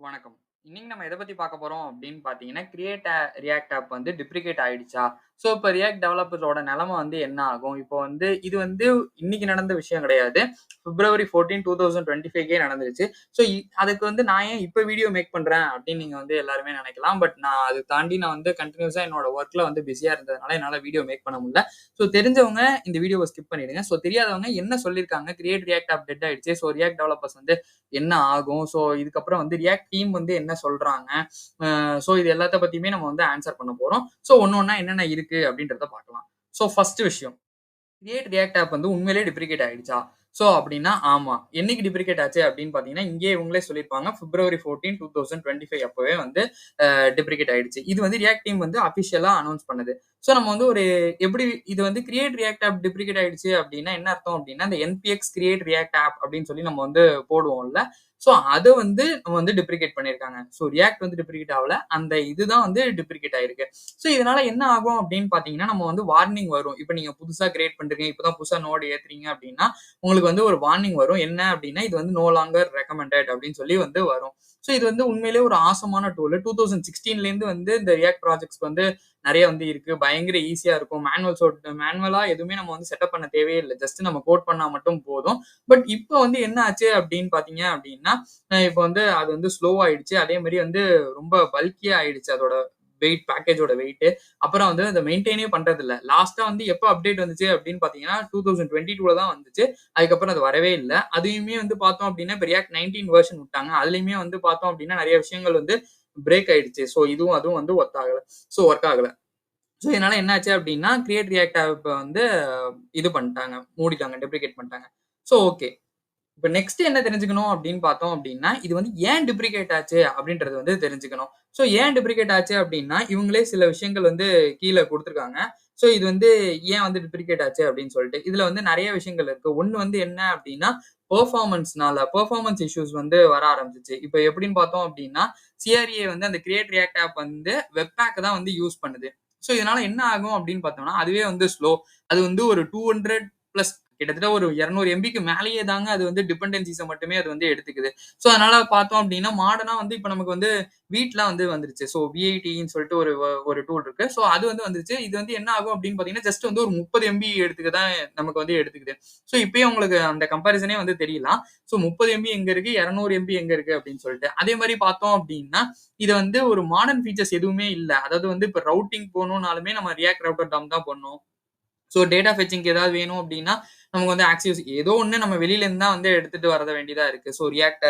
வணக்கம். இன்னைக்கு நம்ம எத பத்தி பார்க்க போறோம் அப்படின்னு பார்த்தீங்கன்னா, ரியாக்ட் ஆப் வந்து டிப்ரிகேட் ஆயிடுச்சா? ஸோ, இப்ப ரியாக்ட் டெவலப்பர்ஸோட நெலைம வந்து என்ன ஆகும்? இப்போ வந்து இது வந்து இன்னைக்கு நடந்த விஷயம் கிடையாது. பிப்ரவரி 14, 2025க்கே நடந்துருச்சு. ஸோ, அதுக்கு வந்து நான் ஏன் இப்ப வீடியோ மேக் பண்றேன் அப்படின்னு நீங்க வந்து எல்லாருமே நெனைக்கலாம். பட் நான் அத தாண்டி நான் வந்து கன்டினியூஸா என்னோட வொர்க்ல வந்து பிஸியா இருந்ததுனால என்னால வீடியோ மேக் பண்ண முடியல. ஸோ, தெரிஞ்சவங்க இந்த வீடியோவ ஸ்கிப் பண்ணிடுங்க. ஸோ, தெரியாதவங்க என்ன சொல்லியிருக்காங்க? ரியாக்ட் ஆப் டெட் ஆயிடுச்சு. ஸோ, ரியாக்ட் டெவலப்பர்ஸ் வந்து என்ன ஆகும்? ஸோ, இதுக்கப்புறம் வந்து ரியாக்ட் டீம் வந்து என்ன சொல்றாங்க? ஸோ, இது எல்லாத்த பத்தியுமே நம்ம வந்து ஆன்ஸர் பண்ண போறோம். ஸோ, ஒண்ணு ஒண்ணா என்னென்ன இருக்கு அப்படின்றத பார்க்கலாம். ஸோ, ஃபர்ஸ்ட் விஷயம். ரியாக்ட் ஆப் வந்து உண்மையிலேயே டிப்ரிகேட் ஆயிடுச்சா? ஸோ அப்டின்னா ஆமா. என்னைக்கு டிப்ரிகேட் ஆச்சு அப்டின்னு பார்த்தீங்கன்னா, இங்கேயே இவங்களே சொல்லியிருப்பாங்க. பிப்ரவரி 14, 2025 அப்பவே வந்து டிப்ரிகேட் ஆயிடுச்சு. இது வந்து ரியாக்ட் டீம் வந்து அபிஷியலா அனவுன்ஸ் பண்ணுது. ஸோ நம்ம வந்து ஒரு எப்படி இது வந்து ரியாக்ட் ஆப் டிப்ரிகேட் ஆயிடுச்சு அப்டின்னா என்ன அர்த்தம் அப்டின்னா, இந்த என்பிஎக்ஸ் கிரியேட் ரியாக்ட் ஆப் அப்டின்னு சொல்லி நம்ம வந்து போடுவோம்ல. ஸோ அத வந்து நம்ம வந்து டிப்ரிகேட் பண்ணியிருக்காங்க. ஸோ ரியாக்ட் வந்து டிப்ரிகேட் ஆவல. அந்த இதுதான் வந்து டிப்ரிகேட் ஆயிருக்கு. ஸோ இதனால என்ன ஆகும் அப்படின்னு பார்த்தீங்கன்னா, நம்ம வந்து வார்னிங் வரும். இப்ப நீங்க புதுசா கிரியேட் பண்றீங்க, இப்பதான் புதுசா நோட் ஏத்துறீங்க அப்படின்னா, உங்களுக்கு வந்து ஒரு வார்னிங் வரும். என்ன அப்படின்னா, இது வந்து நோ லாங்கர் ரெக்கமெண்டட் அப்படின்னு சொல்லி வந்து வரும். ஸோ இது வந்து உண்மையிலேயே ஒரு ஆசமான டூல். 2016லேருந்து வந்து இந்த ரியாக்ட் ப்ராஜெக்ட்ஸ் வந்து நெறைய வந்து இருக்கு. பயங்கர ஈஸியா இருக்கும். மேனுவலா எதுவுமே நம்ம வந்து செட்டப் பண்ண தேவையே இல்ல. ஜஸ்ட் நம்ம கோட் பண்ணா மட்டும் போதும். பட் இப்ப வந்து என்ன ஆச்சு அப்படின்னு பார்த்தீங்க அப்படின்னா, இப்ப வந்து அது வந்து ஸ்லோ ஆயிடுச்சு. அதே மாரி வந்து ரொம்ப பல்கியா ஆயிடுச்சு அதோட பேக்கேஜோட வெயிட். அப்புறம் வந்து அத மெயின்டெயினே பண்றதில்ல. லாஸ்ட்டா வந்து எப்ப அப்டேட் வந்துச்சு அப்படின்னு பார்த்தீங்கன்னா, 2022ல தான் வந்துச்சு. அதுக்கப்புறம் அது வரவே இல்ல. அதையுமே வந்து பார்த்தோம் அப்படின்னா, இப்ப ரியாக்ட் 19 வெர்ஷன் விட்டாங்க. அதுலயுமே வந்து பார்த்தோம் அப்படின்னா, நெறைய விஷயங்கள் வந்து பிரேக் ஆயிடுச்சு. ஸோ இதுவும் அதுவும் வந்து ஒர்க் ஆகல. ஸோ இதனால என்ன ஆச்சு அப்படின்னா, ரியாக்ட் ஆப்ப வந்து இது பண்ணிட்டாங்க. மூடிட்டாங்க. டெப்ரிகேட் பண்ணிட்டாங்க. So okay. இப்ப நெக்ஸ்ட் என்ன தெரிஞ்சுக்கணும் அப்படின்னு பார்த்தோம் அப்படின்னா, இது வந்து ஏன் டிப்ரிகேட் ஆச்சு அப்படின்றது வந்து தெரிஞ்சுக்கணும். ஸோ ஏன் டிப்ரிகேட் ஆச்சு அப்படின்னா, இவங்களே சில விஷயங்கள் வந்து கீழ குடுத்துருக்காங்க. ஸோ இது வந்து ஏன் வந்து டிப்ரிகேட் ஆச்சு அப்படின்னு சொல்லிட்டு. இதுல வந்து நெறைய விஷயங்கள் இருக்கு. ஒண்ணு வந்து என்ன அப்படின்னா, பெர்ஃபார்மன்ஸ் இஷ்யூஸ் வந்து வர ஆரம்பிச்சுச்சு. இப்ப எப்படின்னு பார்த்தோம் அப்படின்னா, சிஆர்ஏ வந்து அந்த ரியாக்ட் ஆப் வந்து வெப் பேக் தான் வந்து யூஸ் பண்ணுது. ஸோ இதனால என்ன ஆகும் அப்படின்னு பார்த்தோம்னா, அதுவே வந்து ஸ்லோ. அது வந்து ஒரு 200 பிளஸ் கிட்டத்தட்ட ஒரு 200 எம்பிக்கு மேலேயே தாங்க அது வந்து டிபெண்டன்சிஸ மட்டுமே அது வந்து எடுத்துக்குது. ஸோ அதனால பார்த்தோம் அப்டின்னா, மாடர்னா வந்து இப்ப நமக்கு வந்து வீட்லாம் வந்து வந்துருச்சு. ஸோ விஐடின்னு சொல்லிட்டு ஒரு டூல் இருக்கு. ஸோ அது வந்து வந்துருச்சு. இது வந்து என்ன ஆகும் அப்டின்னு பார்த்தீங்கன்னா, ஜஸ்ட் வந்து ஒரு 30 எம்பி எடுத்துக்க தான் நமக்கு வந்து எடுத்துக்குது. ஸோ இப்பயே உங்களுக்கு அந்த கம்பேரிசனே வந்து தெரியலாம். ஸோ 30 எம்பி எங்க இருக்கு? 200 எம்பி எங்க இருக்கு? அப்டின்னு சொல்லிட்டு. அதே மாரி பார்த்தோம் அப்டின்னா, இது வந்து ஒரு மாடர்ன் ஃபீச்சர்ஸ் எதுவுமே இல்ல. அதாவது வந்து இப்ப ரவுட்டிங் போணும்னாலுமே நம்ம ரியாக்ட் ரவுட்டர் டாம் தான் பண்ணணும். ஸோ டேட்டா ஃபெச்சிங்க்கு ஏதாவது வேணும் அப்டின்னா, நமக்கு வந்து ஆக்சிஸ் ஏதோ ஒண்ணு நம்ம வெளியில இருந்து தான் வந்து எடுத்துட்டு வரத வேண்டியதா இருக்கு. ஸோ ரியாக்ட்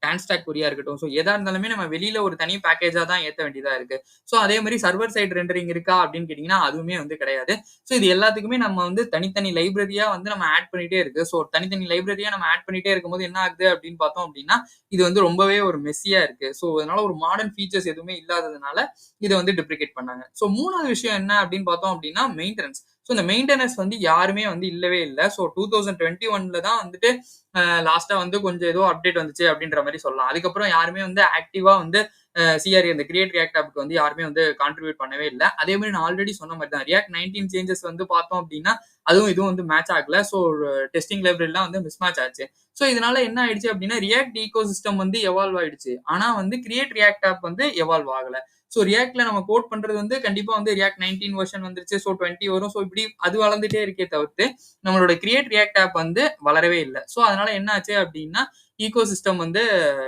டான்ஸ்டாக் கொரியா இருக்கட்டும். ஸோ எதா இருந்தாலுமே நம்ம வெளியில ஒரு தனி பேக்கேஜா தான் ஏத்த வேண்டியதா இருக்கு. ஸோ அதே மாரி சர்வர் சைட் ரெண்டரிங் இருக்கா அப்டின்னு கேட்டீங்கன்னா, அதுவுமே வந்து கிடையாது. ஸோ இது எல்லாத்துக்குமே நம்ம வந்து தனித்தனி லைப்ரரியா வந்து நம்ம ஆட் பண்ணிட்டே இருக்கு. ஸோ தனித்தனி லைப்ரரியா நம்ம ஆட் பண்ணிட்டே இருக்கும்போது என்ன ஆகுது அப்டின்னு பார்த்தோம் அப்டின்னா, இது வந்து ரொம்பவே ஒரு மெஸ்ஸியா இருக்கு. ஸோ அதனால ஒரு மாடர்ன் ஃபீச்சர்ஸ் எதுவுமே இல்லாததுனால, இத வந்து டெப்ரிகேட் பண்ணாங்க. ஸோ 3வது விஷயம் என்ன அப்டின்னு பார்த்தோம் அப்டின்னா, மெயின்டனன்ஸ். ஸோ இந்த மெயின்டனன்ஸ் வந்து யாருமே வந்து இல்லவே இல்ல. ஸோ 2021ல தான் வந்துட்டு லாஸ்ட்டா வந்து கொஞ்சம் ஏதோ அப்டேட் வந்துச்சு அப்டின்ற மாரி சொல்லலாம். அதுக்கப்புறம் யாருமே வந்து ஆக்டிவா வந்து சிஆர்ஏ இந்த ரியாக்ட் ஆப்க்கு வந்து யாருமே வந்து கான்ட்ரிபியூட் பண்ணவே இல்ல. அதே மாரி நான் ஆல்ரெடி சொன்ன மாரி தான். ரியாக்ட் 19 சேஞ்சஸ் வந்து பார்த்தோம் அப்டின்னா, அதுவும் இதுவும் வந்து மேட்ச் ஆகல. ஸோ டெஸ்டிங் லைப்ரரிலாம் வந்து மிஸ்மேட்ச் ஆச்சு. ஸோ இதனால என்ன ஆயிடுச்சு அப்டின்னா, ரியாக்ட் ஈக்கோசிஸ்டம் வந்து எவால்வ் ஆயிடுச்சு. ஆனா வந்து ரியாக்ட் ஆப் வந்து எவால்வ் ஆகல. ஸோ ரியாக்ட்ல நம்ம கோட் பண்றது வந்து கண்டிப்பா வந்து ரியாக்ட் 19 வெர்ஷன் வந்துருச்சு. ஸோ 20 வரும். ஸோ இப்படி அது வளர்ந்துட்டே இருக்கே தவிர்த்து, நம்மளோட ரியாக்ட் ஆப் வந்து வளரவே இல்ல. ஸோ அதனால என்ன ஆச்சு அப்டின்னா, ஈக்கோசிஸ்டம் வந்து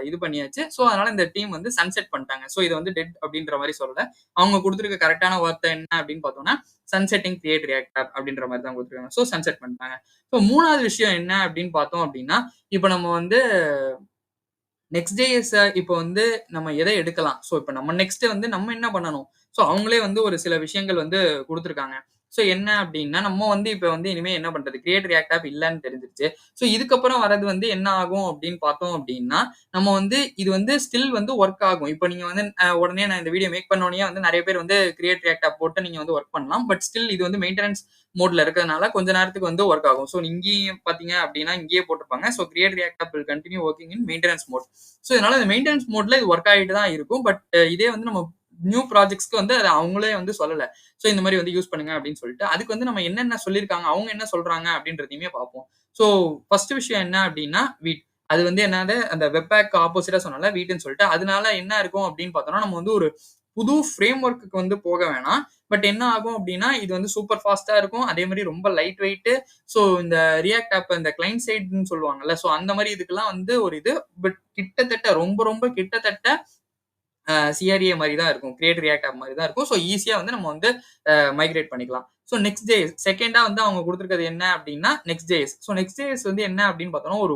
இது பண்ணியாச்சு. ஸோ அதனால இந்த டீம் வந்து சன்செட் பண்ணிட்டாங்க. ஸோ இத வந்து டெட் அப்டின்ற மாரி சொல்லல. அவங்க குடுத்திருக்க கரெக்ட்டான வார்த்தை என்ன அப்டின்னு பார்த்தோம்னா, சன்செட்டிங் ரியாக்ட் ஆப் அப்டின்ற மாரி தான் குடுத்திருக்காங்க. ஸோ சன்செட் பண்ணிட்டாங்க. ஸோ 3வது விஷயம் என்ன அப்டின்னு பார்த்தோம் அப்டின்னா, இப்ப நம்ம வந்து நெக்ஸ்ட் டேஸ் இப்போ வந்து நம்ம எத எடுக்கலாம்? ஸோ இப்ப நம்ம நெக்ஸ்ட் வந்து நம்ம என்ன பண்ணணும்? ஸோ அவங்களே வந்து ஒரு சில விஷயங்கள் வந்து குடுத்துருக்காங்க. ஸோ என்ன அப்டின்னா, நம்ம வந்து இப்ப வந்து இனிமே என்ன பண்றது? ரியாக்ட் ஆப் இல்லன்னு தெரிஞ்சிருச்சு. ஸோ இதுக்கப்புறம் வரது வந்து என்ன ஆகும் அப்டின்னு பார்த்தோம் அப்டின்னா, நம்ம வந்து இது வந்து ஸ்டில் வந்து ஒர்க் ஆகும். இப்ப நீங்க வந்து உடனே நான் இந்த வீடியோ மேக் பண்ண உடனே வந்து நெறைய பேர் வந்து ரியாக்ட் ஆப் போட்டு நீங்க வந்து ஒர்க் பண்ணலாம். பட் ஸ்டில் இது வந்து மெயின்டனன்ஸ் மோட்ல இருக்கிறதுனால கொஞ்ச நேரத்துக்கு வந்து ஒர்க் ஆகும். ஸோ இங்கேயும் பார்த்தீங்க அப்டின்னா, இங்கேயே போட்டிருப்பாங்க. So react app will continue working in maintenance mode. So இதனால இந்த மெயின்டனன்ஸ் மோட்ல இது ஒர்க் ஆகிட்டு தான் இருக்கும். பட் இதே வந்து நம்ம நியூ ப்ராஜெக்ட்ஸ்க்கு வந்து அத அவங்களே வந்து சொல்லல. ஸோ இந்த மாரி வந்து யூஸ் பண்ணுங்க அப்படின்னு சொல்லிட்டு. அதுக்கு வந்து நம்ம என்னென்ன சொல்லியிருக்காங்க, அவங்க என்ன சொல்றாங்க அப்படின்றதையுமே பார்ப்போம். ஸோ ஃபர்ஸ்ட் விஷயம் என்ன அப்படின்னா, அது வந்து என்னது அந்த வெப்பேக் ஆப்போசிட்டா சொன்னல வீட்டுன்னு சொல்லிட்டு. அதனால என்ன இருக்கும் அப்படின்னு பார்த்தோம்னா, நம்ம வந்து ஒரு புது ஃப்ரேம் ஒர்க்குக்கு வந்து போக வேணாம். பட் என்ன ஆகும் அப்படின்னா, இது வந்து சூப்பர் ஃபாஸ்ட்டா இருக்கும். அதே மாரி ரொம்ப லைட் வெயிட். ஸோ இந்த ரியாக்ட் ஆப் இந்த கிளையன்ட் சைடுன்னு சொல்லுவாங்கல்ல. ஸோ அந்த மாரி இதுக்கெல்லாம் வந்து ஒரு இது. பட் கிட்டத்தட்ட ரொம்ப ரொம்ப கிட்டத்தட்ட சிஆர்ஏ மாரி தான் இருக்கும். கிரியேட் ரியாக்ட் ஆப் மாரி தான் இருக்கும். ஸோ ஈஸியா வந்து நம்ம வந்து மைக்ரேட் பண்ணிக்கலாம். ஸோ நெக்ஸ்ட் ஜேஎஸ் செகண்டா வந்து அவங்க குடுத்திருக்கிறது என்ன அப்படின்னா, next JS. So next JS வந்து என்ன அப்படின்னு பார்த்தோம்னா, ஒரு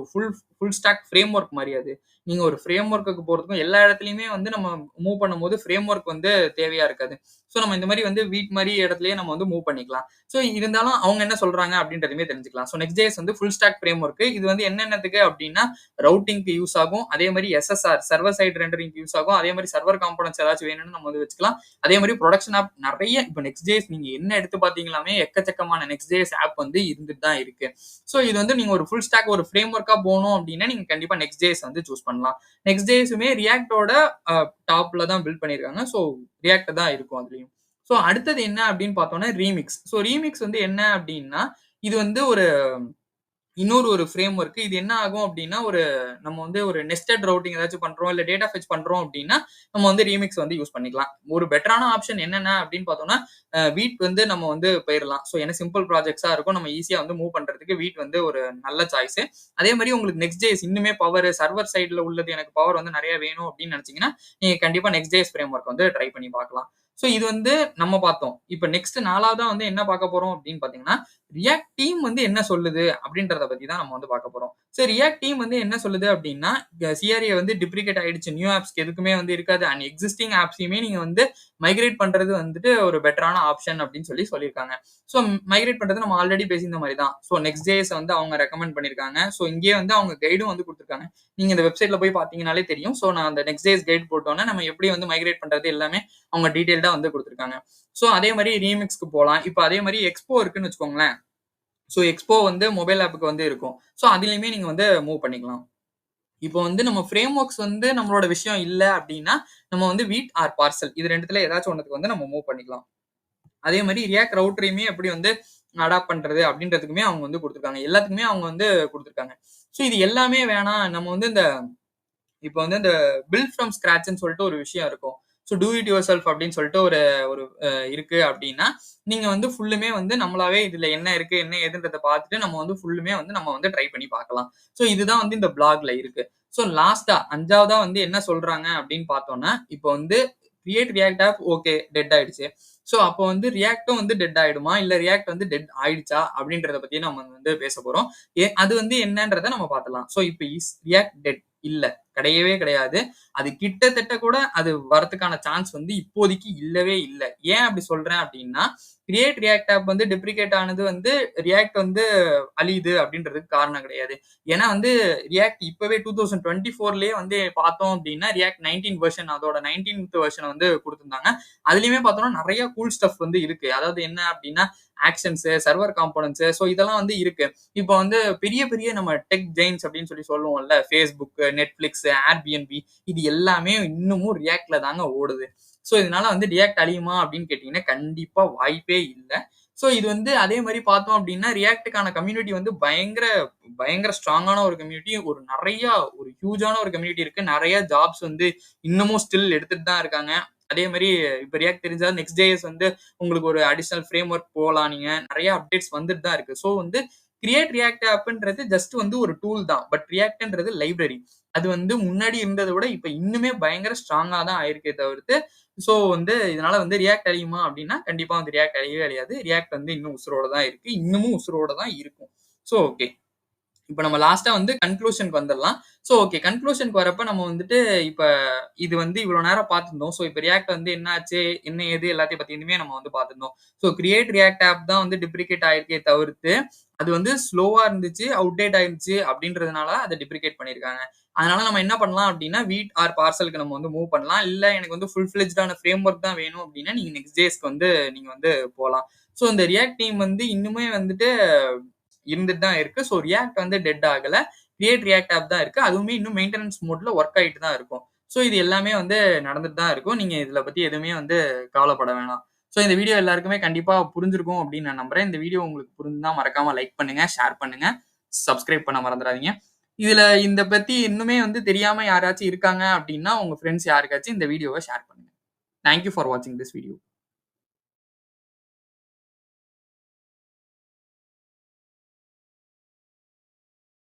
ஃபுல் ஸ்டாக் ஃப்ரேம் ஒர்க் மாரி அது. நீங்க ஒரு ஃப்ரேம் ஒர்க்குக்கு போறதுக்கும் எல்லா இடத்துலயுமே வந்து நம்ம மூவ் பண்ணும்போது ஃப்ரேம் ஒர்க் வந்து தேவையா இருக்காது. ஸோ நம்ம இந்த மாரி வந்து வீட் மாரி இடத்துலயே நம்ம வந்து மூவ் பண்ணிக்கலாம். ஸோ இருந்தாலும் அவங்க என்ன சொல்றாங்க அப்படின்றதுமே தெரிஞ்சுக்கலாம். ஸோ நெக்ஸ்ட் ஜேஎஸ் வந்து ஃபுல் ஸ்டாக் ஃப்ரேம் ஒர்க். இது வந்து என்னென்னதுக்கு அப்படின்னா, ரவுட்டிங்க்கு யூஸ் ஆகும். அதே மாரி எஸ்எஸ்ஆர் சர்வர் சைடு ரெண்டரிங்க்கு யூஸ் ஆகும். அதே மாரி சர்வர் காம்போனன்ட்ஸ் ஏதாச்சும் வேணும்னு நம்ம வந்து வச்சுக்கலாம். அதே மாதிரி ப்ரொடக்ஷன் ஆப் நிறைய இப்போ நெக்ஸ்ட் ஜேஸ் நீங்க என்ன எடுத்து பாத்தீங்களாமே எக்கச்சக்கமான நெக்ஸ்ட் ஜேஸ் ஆப் வந்து இருந்துட்டு தான் இருக்கு. ஸோ இது வந்து நீங்க ஒரு ஃபுல் ஸ்டாக் ஒரு ஃப்ரேம் ஒர்க்கா போகணும் அப்படின்னா நீங்க கண்டிப்பா நெக்ஸ்ட் ஜேஸ் வந்து சூஸ் பண்ணலாம். நெக்ஸ்ட் ஜேஸுமே ரியாக்டோட டாப்ல தான் பில்ட் பண்ணிருக்காங்க. ஸோ ரியாக்ட் தான் இருக்கும் அதுலயும். ஸோ அடுத்தது என்ன அப்படின்னு பார்த்தோம்னா ரீமிக்ஸ். ஸோ ரீமிக்ஸ் வந்து என்ன அப்படின்னா இது வந்து ஒரு இன்னொரு ஒரு ஃப்ரேம் ஒர்க். இது என்ன ஆகும் அப்படின்னா, நம்ம வந்து ஒரு நெஸ்டட் ரவுட்டிங் ஏதாச்சும் பண்றோம், இல்ல டேட்டா ஃபெட்ச் பண்றோம் அப்படின்னா, நம்ம வந்து ரீமிக்ஸ் வந்து யூஸ் பண்ணிக்கலாம். ஒரு பெட்டரான ஆப்ஷன் என்னென்ன அப்படின்னு பார்த்தோம்னா, வீட் வந்து நம்ம வந்து போயிரலாம். ஸோ ஏன்னா சிம்பிள் ப்ராஜெக்ட்ஸா இருக்கும். நம்ம ஈஸியா வந்து மூவ் பண்றதுக்கு வீட் வந்து ஒரு நல்ல சாய்ஸ். அதே மாரி உங்களுக்கு நெக்ஸ்ட் ஜேஎஸ் இன்னுமே பவர் சர்வர் சைடுல உள்ளது எனக்கு பவர் வந்து நெறைய வேணும் அப்படின்னு நினைச்சீங்கன்னா, நீங்க கண்டிப்பா நெக்ஸ்ட் ஜேஎஸ் ஃப்ரேம் ஒர்க் வந்து ட்ரை பண்ணி பார்க்கலாம். ஸோ இது வந்து நம்ம பார்த்தோம். இப்ப நெக்ஸ்ட் 4வதா வந்து என்ன பார்க்க போறோம் அப்படின்னு பார்த்தீங்கன்னா, ரியாக்ட் டீம் வந்து என்ன சொல்லுது அப்படின்றத பத்தி தான் நம்ம வந்து பார்க்க போறோம். சோ ரியாக்ட் டீம் வந்து என்ன சொல்லுது அப்படின்னா, சிஆர்ஏ வந்து டிப்ரிகேட் ஆயிடுச்சு. நியூ ஆப்ஸ்க்கு எதுக்குமே வந்து இருக்காது. அண்ட் எக்ஸிஸ்டிங் ஆப்ஸையுமே நீங்க வந்து மைக்ரேட் பண்றது வந்துட்டு ஒரு பெட்டரான ஆப்ஷன் அப்படின்னு சொல்லியிருக்காங்க. ஸோ மைக்ரேட் பண்றது நம்ம ஆல்ரெடி பேசியிருந்த மாதிரி தான். ஸோ நெக்ஸ்ட் ஜேஎஸ் வந்து அவங்க ரெக்கமெண்ட் பண்ணியிருக்காங்க. ஸோ இங்கேயே வந்து அவங்க கைடும் வந்து கொடுத்துருக்காங்க. நீங்க இந்த வெப்சைட்ல போய் பார்த்தீங்கனாலே தெரியும். ஸோ நான் அந்த நெக்ஸ்ட் ஜேஎஸ் கைட் போட்டோன்னே நம்ம எப்படி வந்து மைக்ரேட் பண்றது எல்லாமே அவங்க டீடைல்டா வந்து கொடுத்துருக்காங்க. ஸோ அதே மாதிரி ரீமிக்ஸ்க்கு போலாம். இப்போ அதே மாதிரி எக்ஸ்போ இருக்குன்னு வச்சுக்கோங்களேன். ஸோ எக்ஸ்போ வந்து மொபைல் ஆப்புக்கு வந்து இருக்கும். ஸோ அதுலயுமே நீங்க வந்து மூவ் பண்ணிக்கலாம். இப்போ வந்து நம்ம ஃப்ரேம் ஒர்க்ஸ் வந்து நம்மளோட விஷயம் இல்ல அப்டின்னா, நம்ம வந்து வீட் ஆர் பார்சல் இது 2த்துல ஏதாச்சும் ஒண்ணுக்கு வந்து நம்ம மூவ் பண்ணிக்கலாம். அதே மாரி ரியாக்ட் ரவுட்டரையுமே எப்படி வந்து அடாப்ட் பண்றது அப்டின்றதுக்குமே அவங்க வந்து குடுத்துருக்காங்க. எல்லாத்துக்குமே அவங்க வந்து குடுத்துருக்காங்க. ஸோ இது எல்லாமே வேணாம். நம்ம வந்து இப்ப வந்து இந்த பில்ட் ஃப்ரம் ஸ்கிராட்ச்ன்னு சொல்லிட்டு ஒரு விஷயம் இருக்கும். So do it your self அப்படின்னு சொல்லிட்டு ஒரு ஒரு இருக்கு அப்படின்னா, நீங்க வந்து ஃபுல்லுமே வந்து நம்மளாவே இதுல என்ன இருக்கு, என்ன ஏதுன்றத பார்த்துட்டு நம்ம வந்து ஃபுல்லுமே வந்து நம்ம வந்து ட்ரை பண்ணி பார்க்கலாம். ஸோ இதுதான் வந்து இந்த பிளாக்ல இருக்கு. ஸோ லாஸ்ட்டா 5வதா வந்து என்ன சொல்றாங்க அப்படின்னு பார்த்தோம்னா, இப்போ வந்து create react app okay dead ஆயிடுச்சு. ஸோ அப்போ வந்து ரியாக்டும் வந்து டெட் ஆயிடுமா? இல்ல ரியாக்ட் வந்து டெட் ஆயிடுச்சா? அப்படின்றத பத்தி நம்ம வந்து பேச போறோம். அது வந்து என்னன்றத நம்ம பார்த்துடலாம். ஸோ இப்போ ரியாக்ட் டெட் இல்ல. கிடையவே கிடையாது. அது கிட்டத்தட்ட கூட அது வரதுக்கான சான்ஸ் வந்து இப்போதைக்கு இல்லவே இல்ல. ஏன் அப்படி சொல்றேன் அப்படின்னா, கிரியேட் ரியாக்ட் ஆப் வந்து டெப்ரிகேட் ஆனது வந்து ரியாக்ட் வந்து அழியுது அப்படின்றதுக்கு காரணம் கிடையாது. ஏன்னா வந்து ரியாக்ட் இப்பவே 2024லயே வந்து பார்த்தோம் அப்படின்னா, ரியாக்ட் 19 வெர்ஷன் அதோட 19த் வெர்ஷன் வந்து குடுத்திருந்தாங்க. அதுலயுமே பார்த்தோம்னா நெறைய கூல் ஸ்டஃப் வந்து இருக்கு. அதாவது என்ன அப்படின்னா, ஆக்ஷன்ஸ், சர்வர் காம்போனன்ட்ஸ் ஸோ இதெல்லாம் வந்து இருக்கு. இப்போ வந்து பெரிய பெரிய நம்ம டெக் ஜெயின்ட்ஸ் அப்படின்னு சொல்லுவோம்ல. Facebook, Netflix, Airbnb இது எல்லாமே இன்னமும் ரியாக்ட்ல தாங்க ஓடுது. ஸோ இதனால வந்து ரியாக்ட் அழியுமா அப்படின்னு கேட்டீங்கன்னா, கண்டிப்பா வாய்ப்பே இல்ல. ஸோ இது வந்து அதே மாரி பார்த்தோம் அப்படின்னா, ரியாக்ட்க்கான கம்யூனிட்டி வந்து பயங்கர பயங்கர ஸ்ட்ராங்கான ஒரு கம்யூனிட்டி. நெறைய ஒரு ஹியூஜான ஒரு கம்யூனிட்டி இருக்கு. நெறைய ஜாப்ஸ் வந்து இன்னமும் ஸ்டில் எடுத்துட்டு தான் இருக்காங்க. அதே மாரி இப்ப ரியாக்ட் தெரிஞ்சா நெக்ஸ்ட் ஜேஎஸ் வந்து உங்களுக்கு ஒரு அடிஷனல் ஃப்ரேம் ஒர்க் போலாம் நீங்க. நெறைய அப்டேட்ஸ் வந்துட்டு தான் இருக்கு. ஸோ வந்து கிரியேட் ரியாக்ட் ஆப்ன்றது ஜஸ்ட் வந்து ஒரு டூல் தான். பட் ரியாக்ட்ன்றது லைப்ரரி. அது வந்து முன்னாடி இருந்தத விட இப்ப இன்னுமே பயங்கர ஸ்ட்ராங்கா தான் ஆயிருக்கே தவிர்த்து, ஸோ வந்து இதனால வந்து ரியாக்ட் அழியுமா அப்டின்னா, கண்டிப்பா வந்து ரியாக்ட் அழியவே அழியாது. ரியாக்ட் வந்து இன்னும் உசுரோட தான் இருக்கு. இன்னமும் உசுரோட தான் இருக்கும். So okay. இப்ப நம்ம லாஸ்ட்டா வந்து கன்க்ளூஷன்க்கு வந்துரலாம். ஸோ ஓகே கன்க்ளூஷன்க்கு வரப்ப நம்ம வந்துட்டு இப்ப இது வந்து இவ்வளோ நேரம் பார்த்திருந்தோம். ஸோ இப்ப ரியாக்ட் வந்து என்ன ஆச்சு? என்ன ஏது? எல்லாத்தையும் பத்தியுமே நம்ம வந்து பார்த்திருந்தோம். ஸோ கிரியேட் ரியாக்ட் ஆப் தான் வந்து டிப்ரிகேட் ஆயிருக்கே தவிர்த்து, அது வந்து ஸ்லோவா இருந்துச்சு, அவுட்டேட் ஆயிருச்சு அப்படின்றதுனால அத டிப்ரிகேட் பண்ணியிருக்காங்க. அதனால நம்ம என்ன பண்ணலாம் அப்படின்னா, வீட் ஆர் பார்சலுக்கு நம்ம வந்து மூவ் பண்ணலாம். இல்ல எனக்கு வந்து ஃபுல் ஃபிளெட்ஜ்டான ஃப்ரேம் ஒர்க் தான் வேணும் அப்படின்னா, நீங்க நெக்ஸ்ட் ஜேஸ்க்கு வந்து நீங்க வந்து போலாம். ஸோ இந்த ரியாக்ட் டீம் வந்து இன்னுமே வந்துட்டு இருந்துட்டு தான் இருக்கு. ஸோ ரியாக்ட் வந்து டெட் ஆகல. கிரியேட் ரியாக்ட் ஆப் தான் இருக்கு. அதுவுமே இன்னும் மெயின்டனன்ஸ் மோட்ல ஒர்க் ஆயிட்டு தான் இருக்கும். ஸோ இது எல்லாமே வந்து நடந்துட்டு தான் இருக்கும். நீங்க இதுல பத்தி எதுவுமே வந்து கவலைப்பட வேணாம். ஸோ இந்த வீடியோ எல்லாருக்குமே கண்டிப்பா புரிஞ்சிருக்கும் அப்படின்னு நான் நம்புறேன். இந்த வீடியோ உங்களுக்கு புரிஞ்சுதா மறக்காம லைக் பண்ணுங்க, ஷேர் பண்ணுங்க, சப்ஸ்கிரைப் பண்ண மறந்துடாதீங்க. இதுல இந்த பத்தி இன்னுமே வந்து தெரியாம யாராச்சும் இருக்காங்க அப்படின்னா, உங்க ஃப்ரெண்ட்ஸ் யாருக்காச்சும் இந்த வீடியோவ ஷேர் பண்ணுங்க. தேங்க் யூ ஃபார் வாட்சிங் திஸ் வீடியோ.